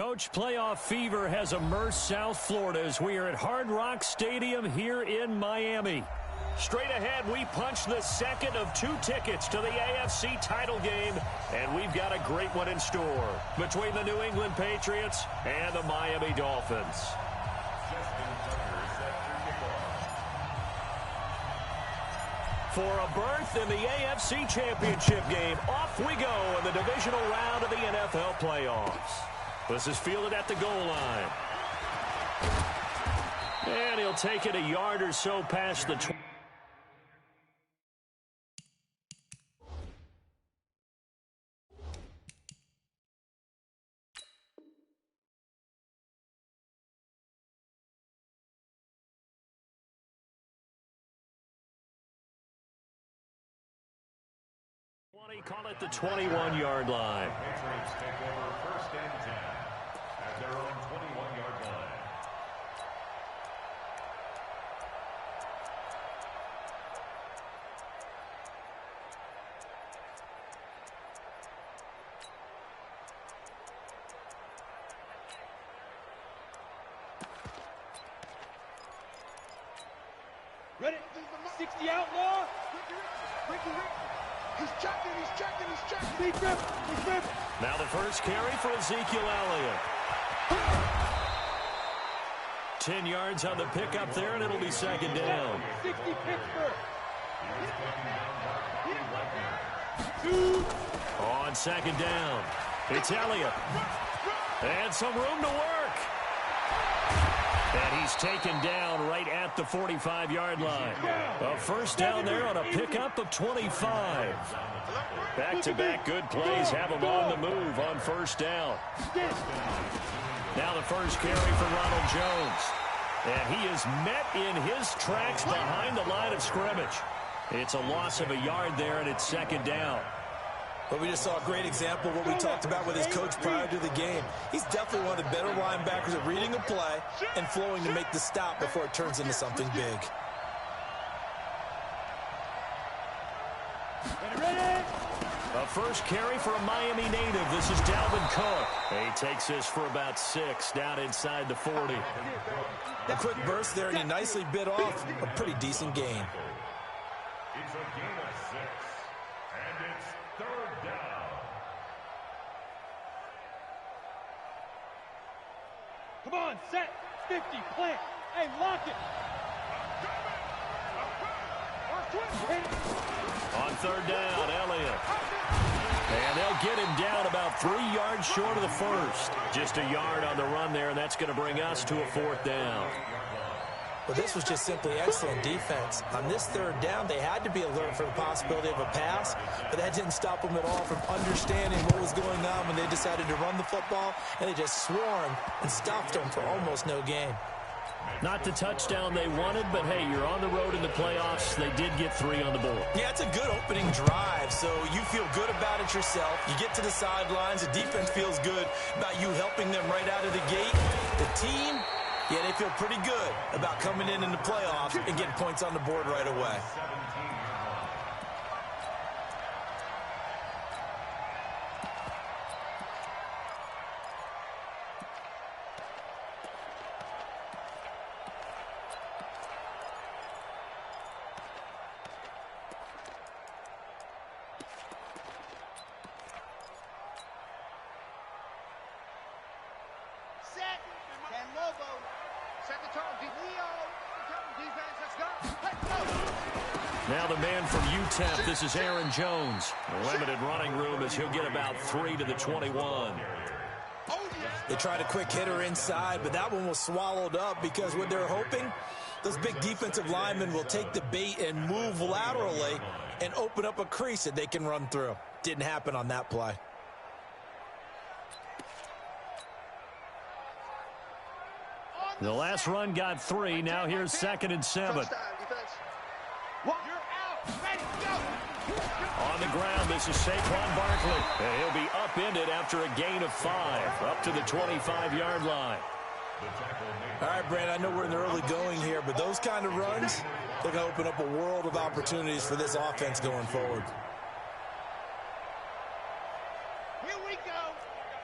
Coach, playoff fever has immersed South Florida as we are at Hard Rock Stadium here in Miami. Straight ahead, we punch the second of 2 tickets to the AFC title game, and we've got a great one in store between the New England Patriots and the Miami Dolphins. For a berth in the AFC Championship game, off we go in the divisional round of the NFL playoffs. This is fielded at the goal line. And he'll take it a yard or so past the 20. Call it the 21-yard line. Patriots take over 1st and 10 at their own 21-yard line. Ready? 60 outlaw. Ricky. He's checking. He's gripped. Now the first carry for Ezekiel Elliott. 10 yards on the pickup there, and it'll be 2nd down. 60 Pittsburgh. On 2nd down, it's Elliott. And some room to work. And he's taken down right at the 45-yard line. A first down there on a pickup of 25. Back-to-back good plays have him on the move on 1st down. Now the first carry for Ronald Jones. And he is met in his tracks behind the line of scrimmage. It's a loss of a yard there, and it's 2nd down. But we just saw a great example of what we talked about with his coach prior to the game. He's definitely one of the better linebackers at reading a play and flowing to make the stop before it turns into something big. A first carry for a Miami native. This is Dalvin Cook. He takes this for about 6 down inside the 40. A quick burst there, and he nicely bit off a pretty decent gain. It's a gain of 6, and it's 3rd down. Come on, set. 50, plant. Hey, lock it. On 3rd down, Elliott. And they'll get him down about 3 yards short of the first. Just a yard on the run there, and that's going to bring us to a 4th down. Well, this was just simply excellent defense. On this 3rd down, they had to be alert for the possibility of a pass, but that didn't stop them at all from understanding what was going on when they decided to run the football, and they just swarmed and stopped them for almost no gain. Not the touchdown they wanted, but hey, you're on the road in the playoffs. They did get 3 on the board. Yeah, it's a good opening drive, so you feel good about it yourself. You get to the sidelines. The defense feels good about you helping them right out of the gate. The team, yeah, they feel pretty good about coming in the playoffs and getting points on the board right away. Now the man from UTEP, this is Aaron Jones. Limited running room as he'll get about 3 to the 21. They tried a quick hitter inside, but that one was swallowed up because what they're hoping, those big defensive linemen will take the bait and move laterally and open up a crease that they can run through. Didn't happen on that play. The last run got 3. Now here's 2nd and 7. On the ground, this is Saquon Barkley. And he'll be upended after a gain of 5, up to the 25-yard line. All right, Brandon, I know we're in the early going here, but those kind of runs, they're going to open up a world of opportunities for this offense going forward. Here we go.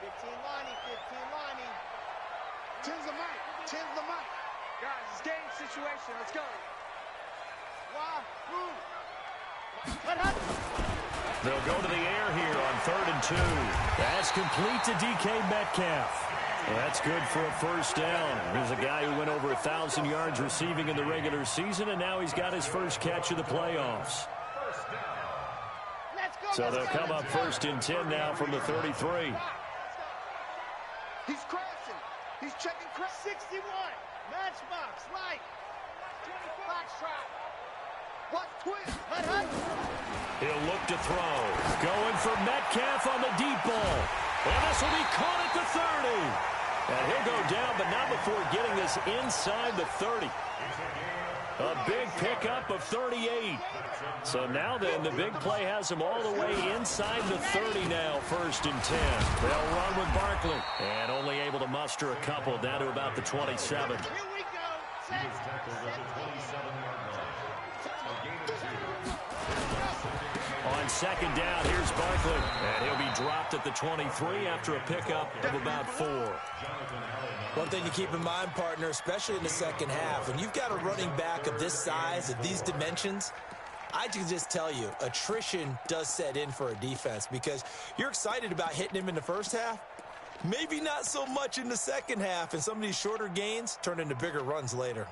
15 lining, 15 lining. Tens the mic. Tens the mic. Guys, it's game situation. Let's go. Wahoo! They'll go to the air here on 3rd and 2. That's complete to DK Metcalf. Well, that's good for a first down. Here's a guy who went over 1,000 yards receiving in the regular season, and now he's got his first catch of the playoffs. So they'll come up 1st and 10 now from the 33. He's crashing. He's checking crash. 61. Matchbox. Right. 25. Box trap. Watch twist. He'll look to throw. Going for Metcalf on the deep ball. And this will be caught at the 30. And he'll go down, but not before getting this inside the 30. A big pickup of 38. So now then, the big play has him all the way inside the 30 now, 1st and 10. They'll run with Barkley. And only able to muster a couple down to about the 27. Here we go. On 2nd down, here's Barkley. And he'll be dropped at the 23 after a pickup of about 4. One thing to keep in mind, partner, especially in the second half, when you've got a running back of this size, of these dimensions, I can just tell you, attrition does set in for a defense because you're excited about hitting him in the first half. Maybe not so much in the second half, and some of these shorter gains turn into bigger runs later.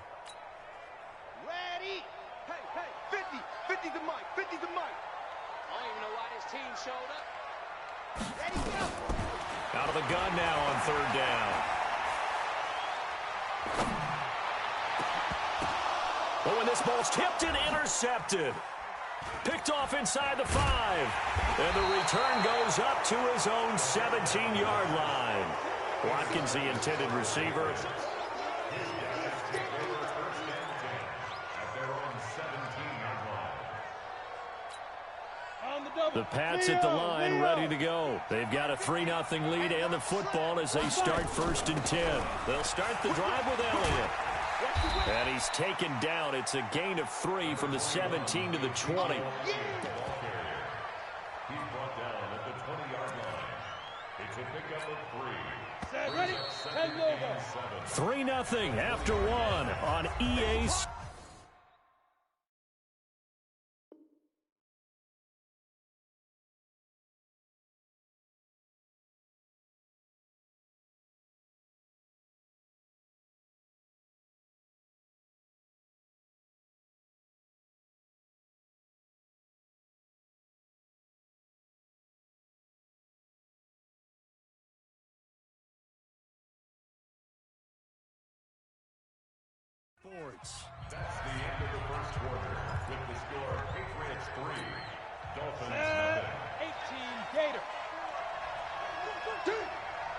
Ready. Hey, 50 the mic, 50 the mic. I don't even know why this team showed up. Ready, go. Out of the gun now on 3rd down. Oh, and this ball's tipped and intercepted. Picked off inside the 5. And the return goes up to his own 17-yard line. Watkins, the intended receiver. The Pats at the line, ready to go. They've got a 3-0 lead and the football as they start 1st and 10. They'll start the drive with Elliott. And he's taken down. It's a gain of 3 from the 17 to the 20. He's brought down at the 20-yard line. It's a pickup of 3. Set, ready, and logo. 3-0 after 1 on EA. That's the end of the first quarter. With the score, Patriots 3, Dolphins nothing. 18 Gator.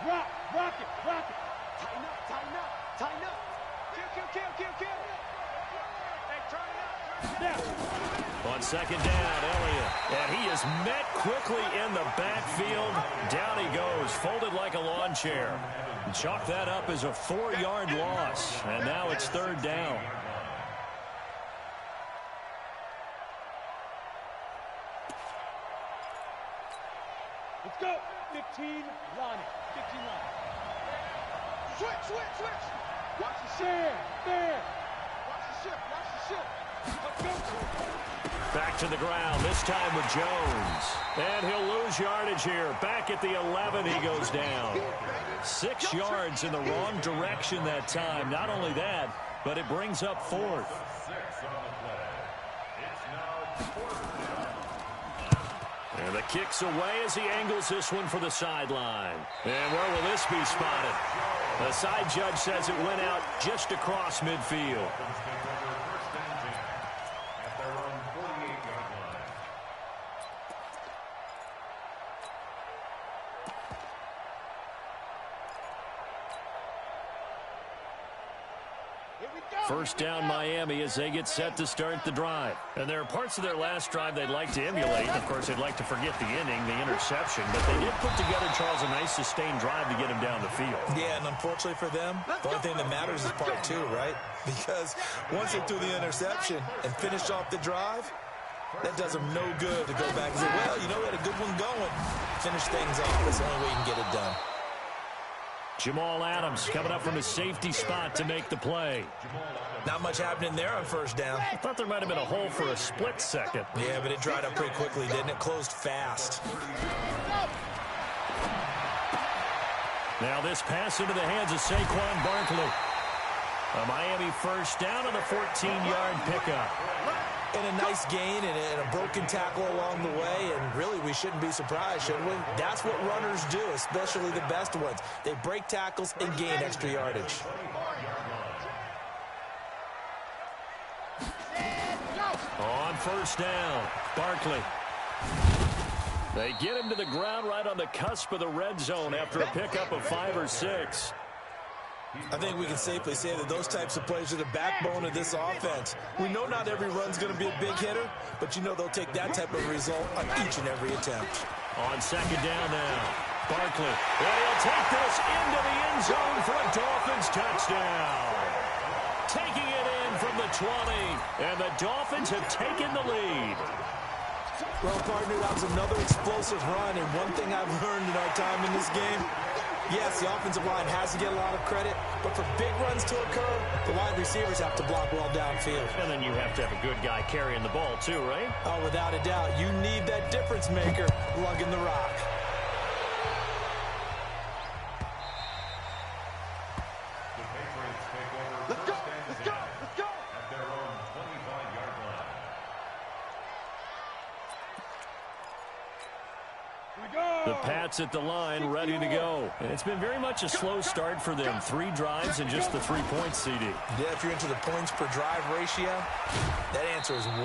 Rock it. Tighten up. Kill. Hey, turn it up. Now. On 2nd down, Elliott. And he is met quickly in the backfield. Down he goes, folded like a lawn chair. Chalk that up as a 4-yard loss. And now it's 3rd down. Let's go. 15 line. Switch. Watch the ship. There. Watch the ship. Let's go. Back to the ground, this time with Jones. And he'll lose yardage here. Back at the 11, he goes down. 6 yards in the wrong direction that time. Not only that, but it brings up 4th. 6 on the play. It's now 4th down. And the kick's away as he angles this one for the sideline. And where will this be spotted? The side judge says it went out just across midfield. At their own 48-yard line. Here we go. First down Miami as they get set to start the drive. And there are parts of their last drive they'd like to emulate. Of course, they'd like to forget the inning, the interception. But they did put together, Charles, a nice sustained drive to get him down the field. Yeah, and unfortunately for them, the only thing that matters is part 2, right? Because once they threw the interception and finished off the drive, that does them no good to go back and say, well, you know, we had a good one going. Finish things off. That's the only way you can get it done. Jamal Adams coming up from the safety spot to make the play. Not much happening there on first down. I thought there might have been a hole for a split second. Yeah, but it dried up pretty quickly, didn't it? Closed fast. Now this pass into the hands of Saquon Barkley. A Miami first down on the 14-yard pickup. And a nice gain and a broken tackle along the way, and really we shouldn't be surprised, should we? That's what runners do, especially the best ones. They break tackles and gain extra yardage. On first down, Barkley. They get him to the ground right on the cusp of the red zone after a pickup of 5 or 6. I think we can safely say that those types of plays are the backbone of this offense. We know not every run's going to be a big hitter, but you know they'll take that type of result on each and every attempt. On second down now, Barkley. And he'll take this into the end zone for a Dolphins touchdown. Taking it in from the 20, and the Dolphins have taken the lead. Well, partner, that was another explosive run, and one thing I've learned in our time in this game, yes, the offensive line has to get a lot of credit, but for big runs to occur, the wide receivers have to block well downfield. And then you have to have a good guy carrying the ball too, right? Oh, without a doubt. You need that difference maker lugging the rock. Let's go, let's go, let's go. At their own 25-yard line. The Pats at the line, ready to go. And it's been very much a slow start for them. 3 drives and just the 3 points, CD. Yeah, if you're into the points per drive ratio, that answer is 1.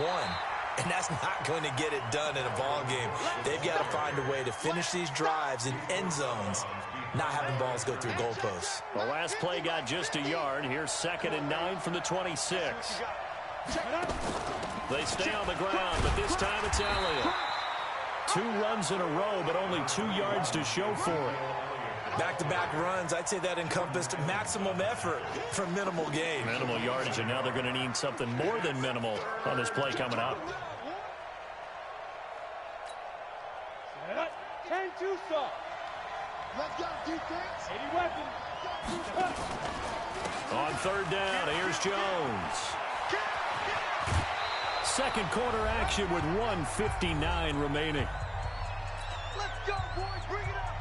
And that's not going to get it done in a ball game. They've got to find a way to finish these drives in end zones, not having balls go through goalposts. The last play got just a yard. Here's 2nd and 9 from the 26. They stay on the ground, but this time it's Elliott. 2 runs in a row, but only 2 yards to show for it. Back-to-back runs, I'd say that encompassed maximum effort for minimal gain. Minimal yardage, and now they're going to need something more than minimal on this play coming up. 10-2 soft. Let's go, defense. 80 weapons. On third down, here's Jones. Second quarter action with 1:59 remaining. Let's go, boys. Bring it up.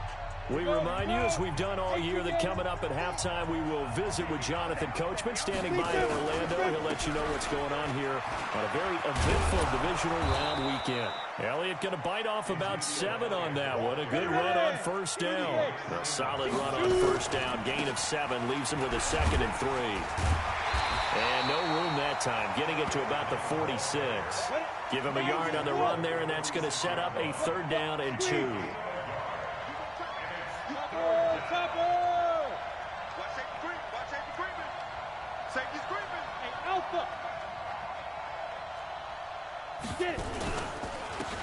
We remind you, as we've done all year, that coming up at halftime, we will visit with Jonathan Coachman, standing by in Orlando. He'll let you know what's going on here on a very eventful divisional round weekend. Elliott going to bite off about 7 on that one. A good run on first down. A solid run on first down. Gain of 7 leaves him with a 2nd and 3. And no room that time, getting it to about the 46. Give him a yard on the run there, and that's going to set up a 3rd down and 2. Safety's creeping. Hey, Alpha. Get it.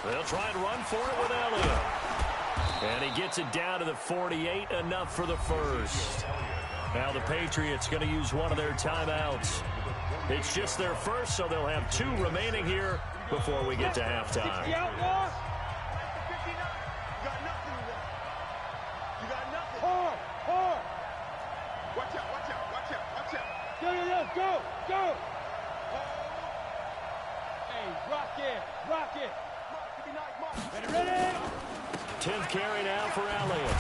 They'll try and run for it with Elliott. And he gets it down to the 48, enough for the first. Now the Patriots going to use one of their timeouts. It's just their first, so they'll have 2 remaining here before we get to halftime. You got nothing to that. You got nothing. Hard. Watch out. Go. Hey, rock it. Mark, ready? 10th carry now for Elliott.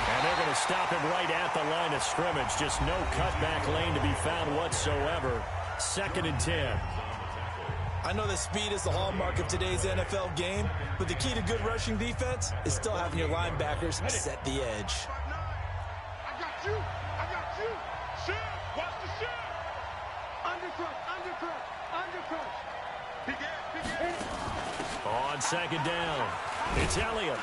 And they're going to stop him right at the line of scrimmage. Just no cutback lane to be found whatsoever. 2nd and 10. I know that speed is the hallmark of today's NFL game, but the key to good rushing defense is still having your linebackers set the edge. I got you. Shield. Watch the shield. Undercrush. He get it. On 2nd down, it's Elliott.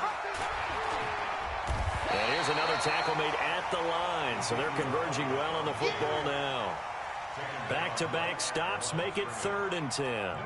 And here's another tackle made at the line, so they're converging well on the football now. Back-to-back stops make it 3rd and 10.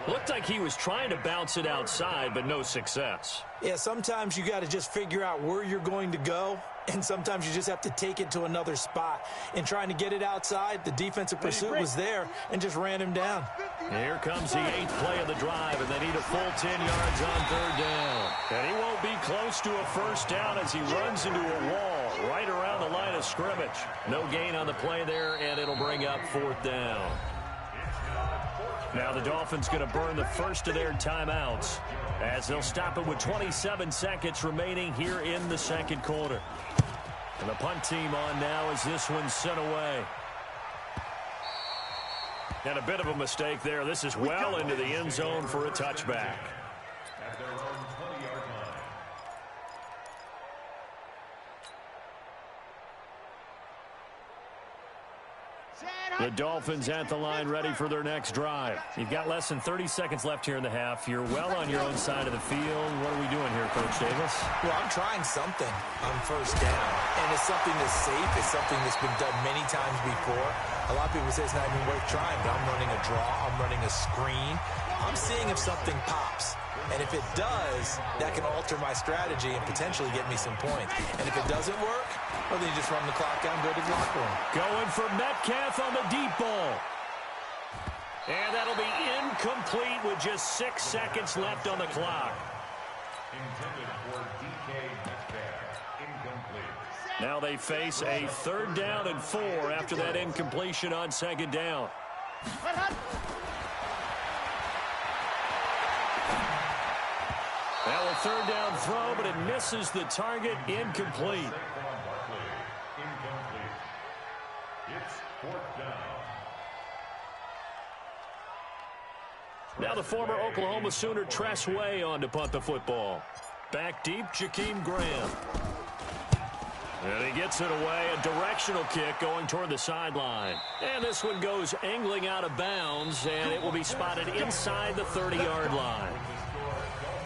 Looked like he was trying to bounce it outside, but no success. Yeah, sometimes you got to just figure out where you're going to go, and sometimes you just have to take it to another spot. In trying to get it outside, the defensive pursuit was there and just ran him down. Here comes the 8th play of the drive, and they need a full 10 yards on 3rd down. And he won't be close to a first down as he runs into a wall. right around the line of scrimmage. No gain on the play there, and it'll bring up 4th down. Now the Dolphins going to burn the first of their timeouts as they'll stop it with 27 seconds remaining here in the second quarter. And the punt team on now as this one's sent away. And a bit of a mistake there. This is well into the end zone for a touchback. At their own 20-yard line. The Dolphins at the line ready for their next drive. You've got less than 30 seconds left here in the half. You're well on your own side of the field. What are we doing here, Coach Davis? Well, I'm trying something on first down. And it's something that's safe. It's something that's been done many times before. A lot of people say it's not even worth trying, but I'm running a draw. I'm running a screen. I'm seeing if something pops. And if it does, that can alter my strategy and potentially get me some points. And if it doesn't work, well, then you just run the clock down, go to the locker room. Going for Metcalf on the deep ball. And that'll be incomplete with just 6 seconds left on the clock. Intended for DK Metcalf. Incomplete. Now they face a 3rd down and 4 after that incompletion on 2nd down. Now a 3rd down throw, but it misses the target. Incomplete. Incomplete. It's 4th down. Now the former Oklahoma Sooner Tress Way on to punt the football. Back deep, Jakeem Graham. And he gets it away, a directional kick going toward the sideline. And this one goes angling out of bounds, and it will be spotted inside the 30-yard line.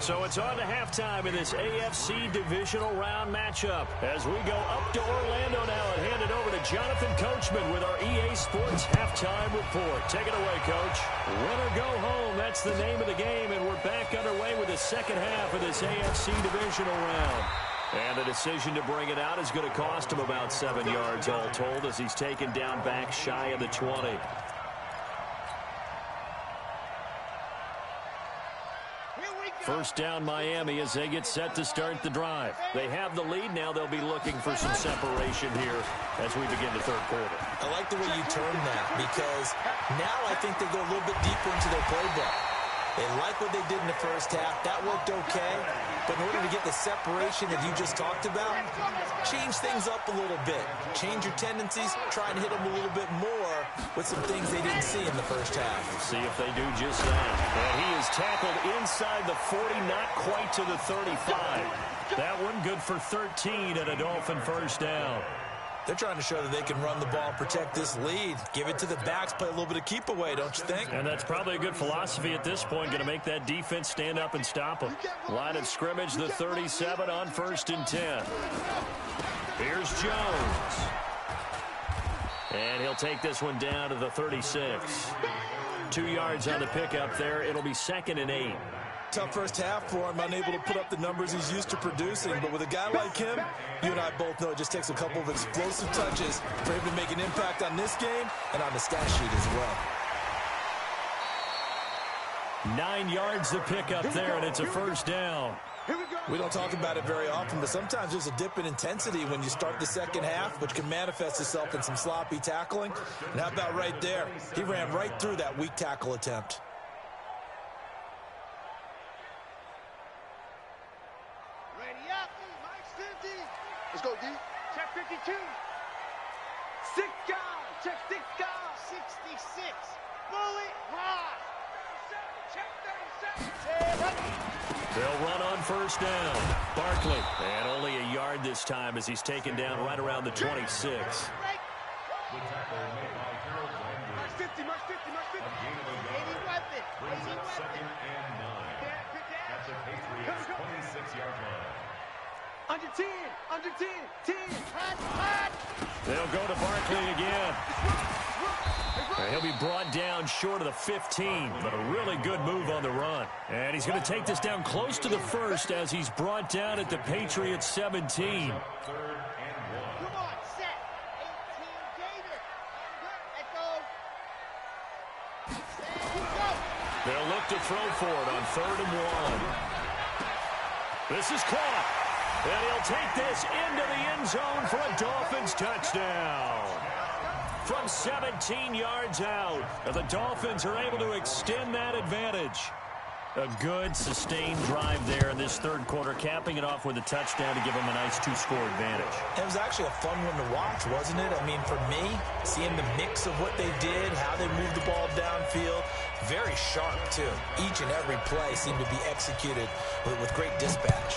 So it's on to halftime in this AFC divisional round matchup as we go up to Orlando now and hand it over to Jonathan Coachman with our EA Sports halftime report. Take it away, Coach. Win or go home, that's the name of the game, and we're back underway with the second half of this AFC divisional round. And the decision to bring it out is going to cost him about 7 yards all told as he's taken down back shy of the 20. First down Miami as they get set to start the drive. They have the lead. Now they'll be looking for some separation here as we begin the third quarter. I like the way you term that because now I think they go a little bit deeper into their playbook. They like what they did in the first half. That worked okay. But in order to get the separation that you just talked about, change things up a little bit. Change your tendencies. Try and hit them a little bit more with some things they didn't see in the first half. See if they do just that. And he is tackled inside the 40, not quite to the 35. That one good for 13 and a Dolphin first down. They're trying to show that they can run the ball and protect this lead. Give it to the backs, play a little bit of keep away, don't you think? And that's probably a good philosophy at this point, going to make that defense stand up and stop them. Line of scrimmage, the 37 on 1st and 10. Here's Jones. And he'll take this one down to the 36. 2 yards on the pickup there. It'll be 2nd and 8. Tough first half for him, unable to put up the numbers he's used to producing. But with a guy like him, you and I both know it just takes a couple of explosive touches for him to make an impact on this game and on the stat sheet as well. 9 yards to pick up there, and it's a first down. We don't talk about it very often, but sometimes there's a dip in intensity when you start the second half, which can manifest itself in some sloppy tackling. And how about right there? He ran right through that weak tackle attempt. Let's go, D. Check 52. 6 guard. Check 6 guard. 66. Bullet high. 37. Check 37. They'll run on first down. Barkley. And only a yard this time as he's taken down right around the 26. The tackle made by Harold Landry. March 50. March 50. March 50. A gain of a yard. Brings up 2nd and 9. At the Patriots' 26-yard line. Under 10. Under 10. 10. Hot, hot. They'll go to Barkley again. And he'll be brought down short of the 15, but a really good move on the run. And he's going to take this down close to the first as he's brought down at the Patriots 17. 3rd and 1. Come on, set. 18 Gator. Let go. Set, go. They'll look to throw for it on 3rd and 1. This is caught. And he'll take this into the end zone for a Dolphins touchdown. From 17 yards out, the Dolphins are able to extend that advantage. A good, sustained drive there in this third quarter, capping it off with a touchdown to give them a nice two-score advantage. It was actually a fun one to watch, wasn't it? I mean, for me, seeing the mix of what they did, how they moved the ball downfield, very sharp, too. Each and every play seemed to be executed with great dispatch.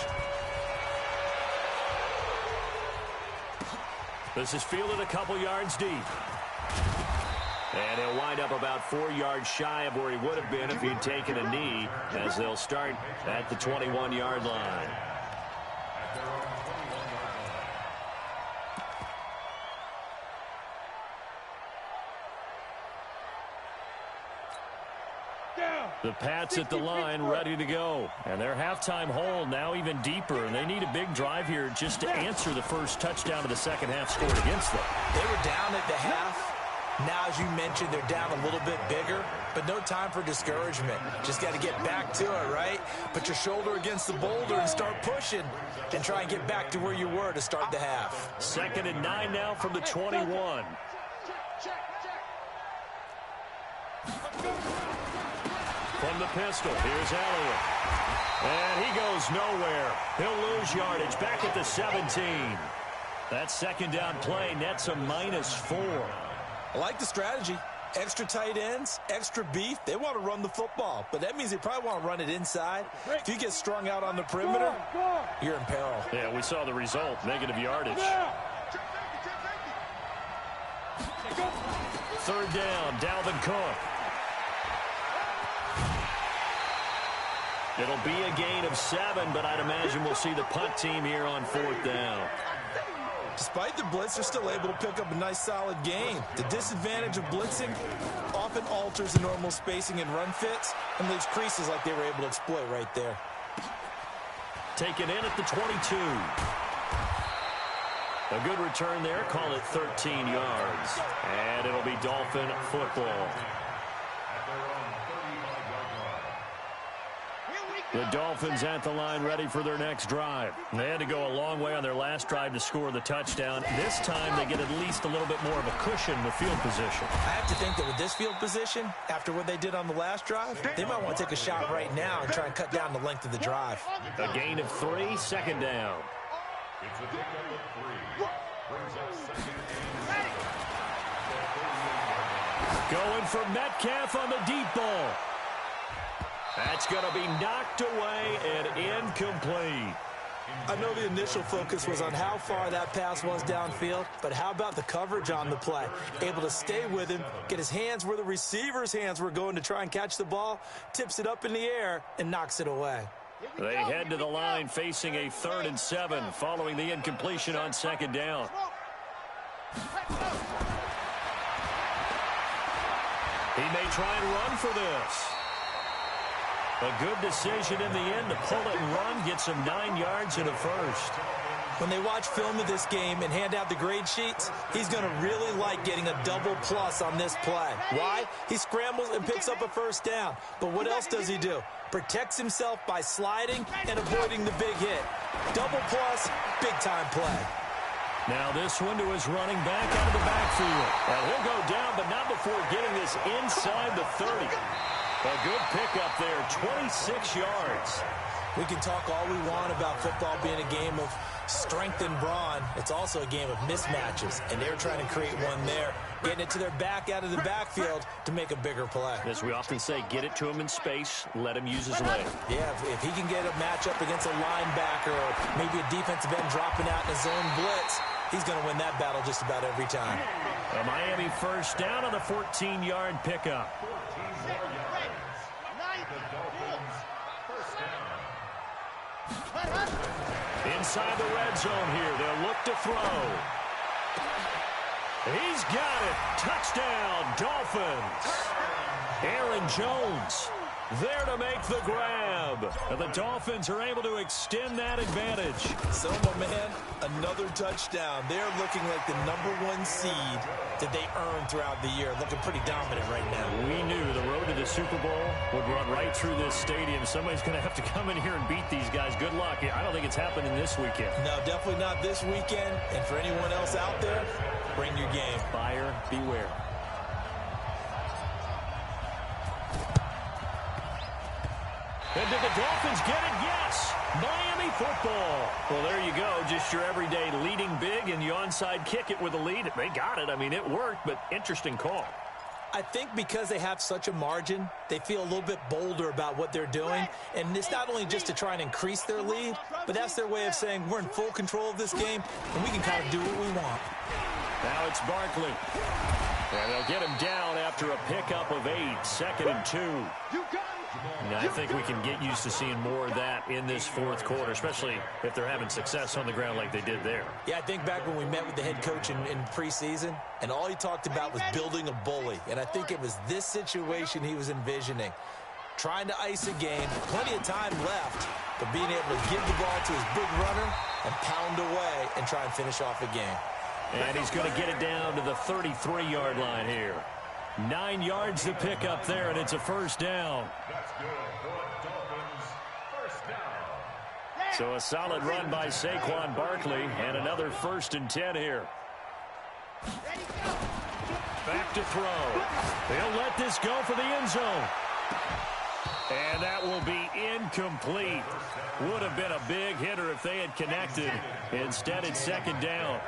This is fielded a couple yards deep. And he'll wind up about 4 yards shy of where he would have been if he'd taken a knee, as they'll start at the 21-yard line. The Pats at the line, ready to go. And their halftime hole now even deeper, and they need a big drive here just to answer the first touchdown of the second half scored against them. They were down at the half. Now, as you mentioned, they're down a little bit bigger, but no time for discouragement. Just got to get back to it, right? Put your shoulder against the boulder and start pushing and try and get back to where you were to start the half. 2nd and 9 now from the 21. From the pistol, here's Elliott. And he goes nowhere. He'll lose yardage back at the 17. That second down play nets a -4. I like the strategy. Extra tight ends, extra beef. They want to run the football, but that means they probably want to run it inside. If you get strung out on the perimeter, you're in peril. Yeah, we saw the result, negative yardage. 3rd down, Dalvin Cook. It'll be a gain of 7, but I'd imagine we'll see the punt team here on 4th down. Despite the blitz, they're still able to pick up a nice, solid gain. The disadvantage of blitzing often alters the normal spacing and run fits and leaves creases like they were able to exploit right there. Taken in at the 22. A good return there. Call it 13 yards. And it'll be Dolphin football. The Dolphins at the line ready for their next drive. They had to go a long way on their last drive to score the touchdown. This time they get at least a little bit more of a cushion with field position. I have to think that with this field position, after what they did on the last drive, they might want to take a shot right now and try and cut down the length of the drive. A gain of 3, 2nd down. It's a pickup of 3. Brings up 2nd and 7. Going for Metcalf on the deep ball. That's going to be knocked away and incomplete. I know the initial focus was on how far that pass was downfield, but how about the coverage on the play? Able to stay with him, get his hands where the receiver's hands were going to try and catch the ball, tips it up in the air, and knocks it away. They head to the line facing a 3rd and 7 following the incompletion on 2nd down. He may try and run for this. A good decision in the end to pull it and run, get some 9 yards in a first. When they watch film of this game and hand out the grade sheets, he's going to really like getting a double plus on this play. Why? He scrambles and picks up a first down. But what else does he do? Protects himself by sliding and avoiding the big hit. Double plus, big-time play. Now this one to his running back out of the backfield. And he'll go down, but not before getting this inside the 30. A good pickup there, 26 yards. We can talk all we want about football being a game of strength and brawn. It's also a game of mismatches, and they're trying to create one there, getting it to their back out of the backfield to make a bigger play. As we often say, get it to him in space, let him use his leg. Yeah, if he can get a matchup against a linebacker or maybe a defensive end dropping out in a zone blitz, he's going to win that battle just about every time. A Miami first down on a 14-yard pickup. Inside the red zone here, they'll look to throw. He's got it. Touchdown, Dolphins. Aaron Jones there to make the grab. And the Dolphins are able to extend that advantage. So, my man, another touchdown. They're looking like the #1 seed that they earned throughout the year. Looking pretty dominant right now. We knew the road to the Super Bowl would run right through this stadium. Somebody's going to have to come in here and beat these guys. Good luck. I don't think it's happening this weekend. No, definitely not this weekend. And for anyone else out there, bring your game. Buyer beware. And did the Dolphins get it? Yes. Miami football. Well, there you go. Just your everyday leading big, and you onside kick it with a lead. They got it. I mean, it worked, but interesting call. I think because they have such a margin, they feel a little bit bolder about what they're doing. And it's not only just to try and increase their lead, but that's their way of saying we're in full control of this game, and we can kind of do what we want. Now it's Barkley. And they'll get him down after a pickup of 8, 2nd and 2. And I think we can get used to seeing more of that in this fourth quarter, especially if they're having success on the ground like they did there. Yeah, I think back when we met with the head coach in preseason, and all he talked about was building a bully. And I think it was this situation he was envisioning. Trying to ice a game, plenty of time left, but being able to give the ball to his big runner and pound away and try and finish off a game. And he's going to get it down to the 33-yard line here. 9 yards to pick up there, and it's a first down. That's good for a Dolphins first down. So a solid run by Saquon Barkley, and another 1st and 10 here. Back to throw. They'll let this go for the end zone. And that will be incomplete. Would have been a big hitter if they had connected. Instead, it's 2nd down.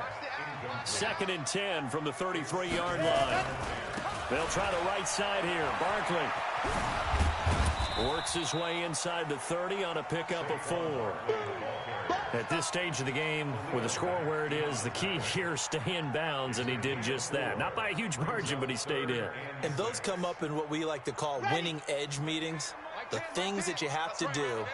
2nd and 10 from the 33-yard line. They'll try the right side here. Barkley works his way inside the 30 on a pickup of 4. At this stage of the game, with the score where it is, the key here, stay in bounds, and he did just that. Not by a huge margin, but he stayed in. And those come up in what we like to call winning edge meetings. The things that you have to do,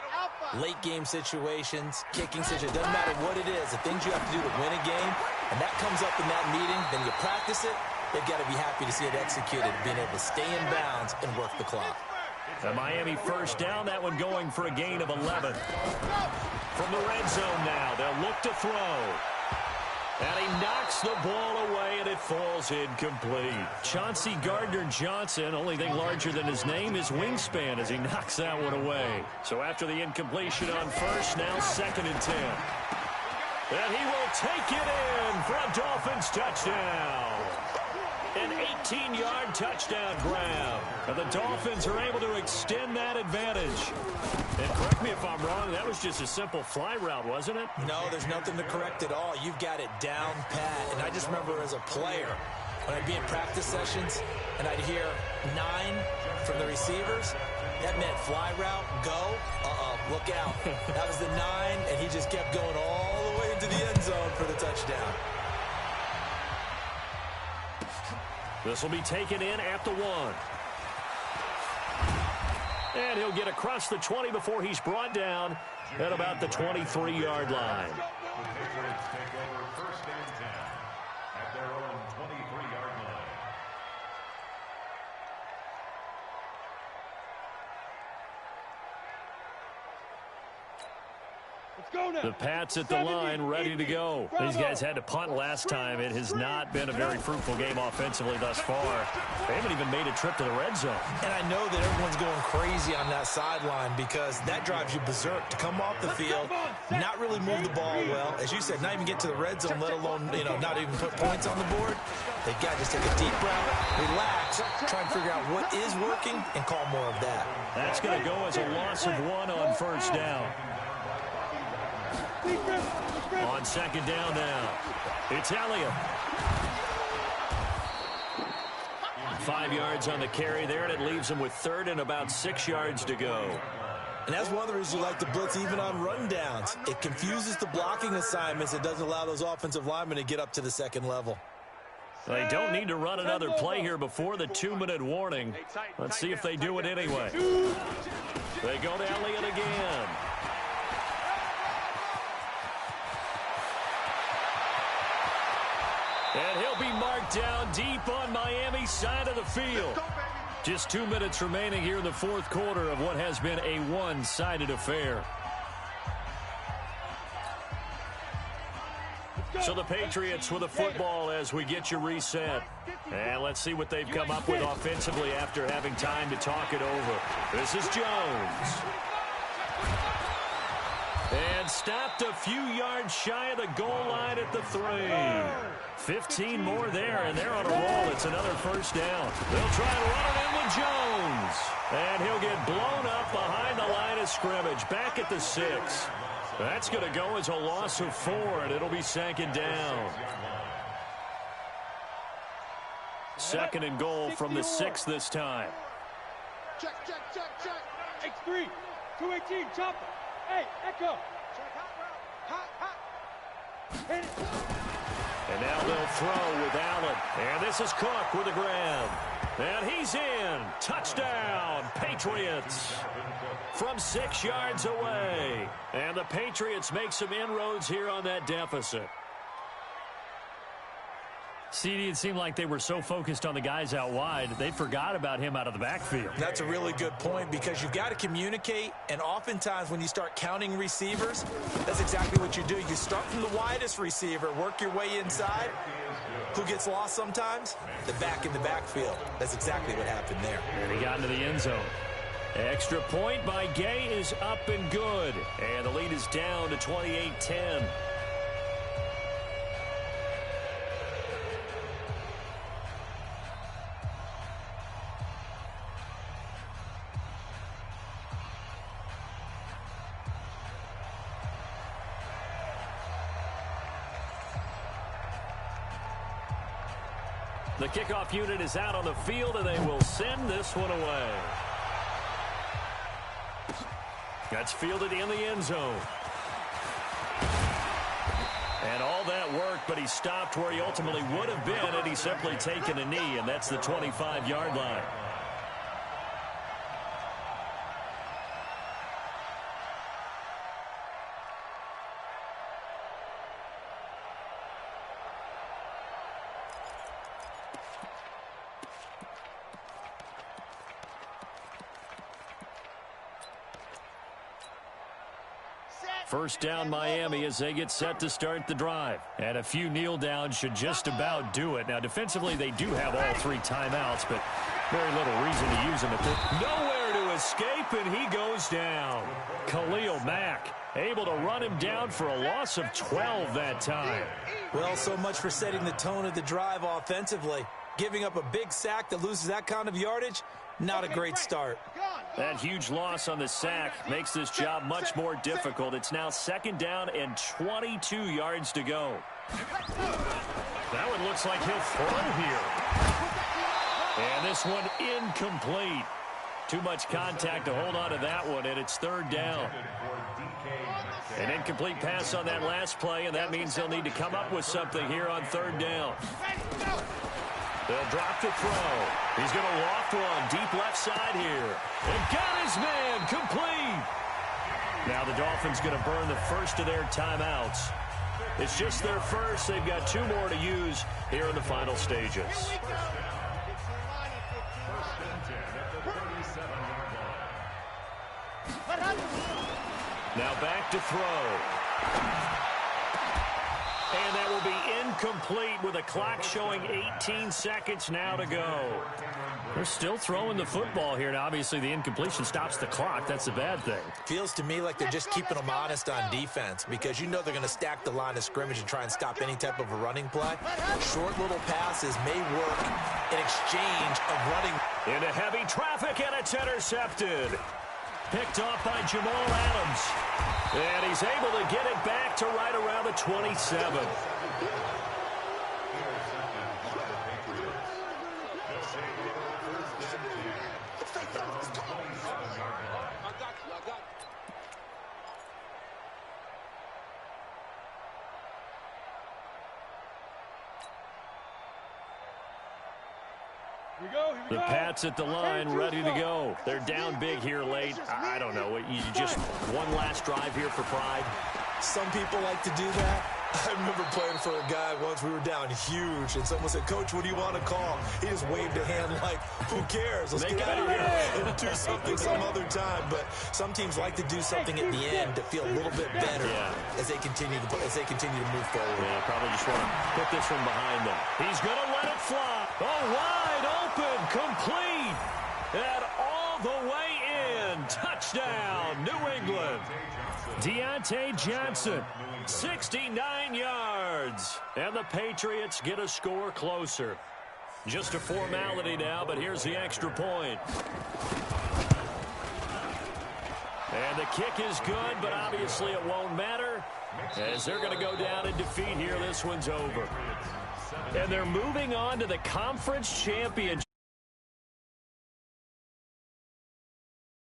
late game situations, kicking situations, doesn't matter what it is, the things you have to do to win a game, and that comes up in that meeting, then you practice it. They've got to be happy to see it executed, being able to stay in bounds and work the clock. The Miami first down, that one going for a gain of 11. From the red zone now, they'll look to throw. And he knocks the ball away, and it falls incomplete. Chauncey Gardner-Johnson, only thing larger than his name is wingspan as he knocks that one away. So after the incompletion on first, now 2nd and 10. And he will take it in for a Dolphins touchdown. An 18-yard touchdown grab. And the Dolphins are able to extend that advantage. And correct me if I'm wrong, that was just a simple fly route, wasn't it? No, there's nothing to correct at all. You've got it down pat. And I just remember as a player, when I'd be in practice sessions and I'd hear 9 from the receivers, that meant fly route, go, look out. That was the 9, and he just kept going all the way into the end zone for the touchdown. This will be taken in at the 1. And he'll get across the 20 before he's brought down at about the 23-yard line. Patriots take over 1st and 10 at their own 23-yard line. The Pats at the line, ready to go. These guys had to punt last time. It has not been a very fruitful game offensively thus far. They haven't even made a trip to the red zone. And I know that everyone's going crazy on that sideline because that drives you berserk to come off the field, not really move the ball well. As you said, not even get to the red zone, let alone, not even put points on the board. They've got to just take a deep breath, relax, try and figure out what is working, and call more of that. That's going to go as a loss of 1 on first down. On 2nd down now, it's Elliott. 5 yards on the carry there, and it leaves him with 3rd and about 6 yards to go. And that's one of the reasons you like to blitz even on rundowns. It confuses the blocking assignments. It doesn't allow those offensive linemen to get up to the 2nd level. They don't need to run another play here before the 2-minute warning. Let's see if they do it anyway. They go to Elliott again. And he'll be marked down deep on Miami's side of the field. Just 2 minutes remaining here in the fourth quarter of what has been a one-sided affair. So the Patriots with a football as we get you reset. And let's see what they've come up with offensively after having time to talk it over. This is Jones. And stopped a few yards shy of the goal line at the 3. 15 more there, and they're on a roll. It's another first down. They'll try and run it in with Jones. And he'll get blown up behind the line of scrimmage, back at the 6. That's going to go as a loss of 4, and it'll be second down. Second and goal from the 6 this time. Check. X3, 218, chopper. Hey, Echo. Check hot. Hit it. And now they'll throw with Allen. And this is Cook with the grab. And he's in. Touchdown, Patriots. From 6 yards away. And the Patriots make some inroads here on that deficit. CD, it seemed like they were so focused on the guys out wide, they forgot about him out of the backfield. That's a really good point because you've got to communicate, and oftentimes when you start counting receivers, that's exactly what you do. You start from the widest receiver, work your way inside. Who gets lost sometimes? The back in the backfield. That's exactly what happened there. And he got into the end zone. Extra point by Gay is up and good. And the lead is down to 28-10. The kickoff unit is out on the field, and they will send this one away. That's fielded in the end zone. And all that work, but he stopped where he ultimately would have been had he simply taken a knee, and that's the 25-yard line. First down, Miami, as they get set to start the drive. And a few kneel downs should just about do it. Now, defensively, they do have all 3 timeouts, but very little reason to use them at this. Nowhere to escape, and he goes down. Khalil Mack able to run him down for a loss of 12 that time. Well, so much for setting the tone of the drive offensively. Giving up a big sack that loses that kind of yardage, not a great start. That huge loss on the sack makes this job much more difficult. It's now second down and 22 yards to go. That one looks like he'll throw here. And this one incomplete. Too much contact to hold on to that one, and it's third down. An incomplete pass on that last play, and that means they'll need to come up with something here on third down. They'll drop the throw. He's going to loft one deep left side here. And got his man complete. Now the Dolphins going to burn the first of their timeouts. It's just their first. They've got 2 more to use here in the final stages. Now back to throw. And that will be incomplete with a clock showing 18 seconds now to go. They're still throwing the football here, and obviously the incompletion stops the clock. That's a bad thing. Feels to me like they're just keeping them honest on defense because you know they're going to stack the line of scrimmage and try and stop any type of a running play. Short little passes may work in exchange of running. Into heavy traffic, and it's intercepted. Picked off by Jamal Adams. And he's able to get it back to right around the 27. The Pats at the line, ready to go. They're down big here late. I don't know. You just one last drive here for pride. Some people like to do that. I remember playing for a guy once. We were down huge, and someone said, "Coach, what do you want to call?" He just waved a hand like, "Who cares? Let's get out of here and do something some other time." But some teams like to do something at the end to feel a little bit better as they continue to move forward. Yeah, probably just want to put this one behind them. He's going to let it fly. Oh, wide open, complete, and all the way in. Touchdown, New England. Deontay Johnson, 69 yards. And the Patriots get a score closer. Just a formality now, but here's the extra point. And the kick is good, but obviously it won't matter as they're going to go down in defeat here. This one's over. And they're moving on to the conference championship.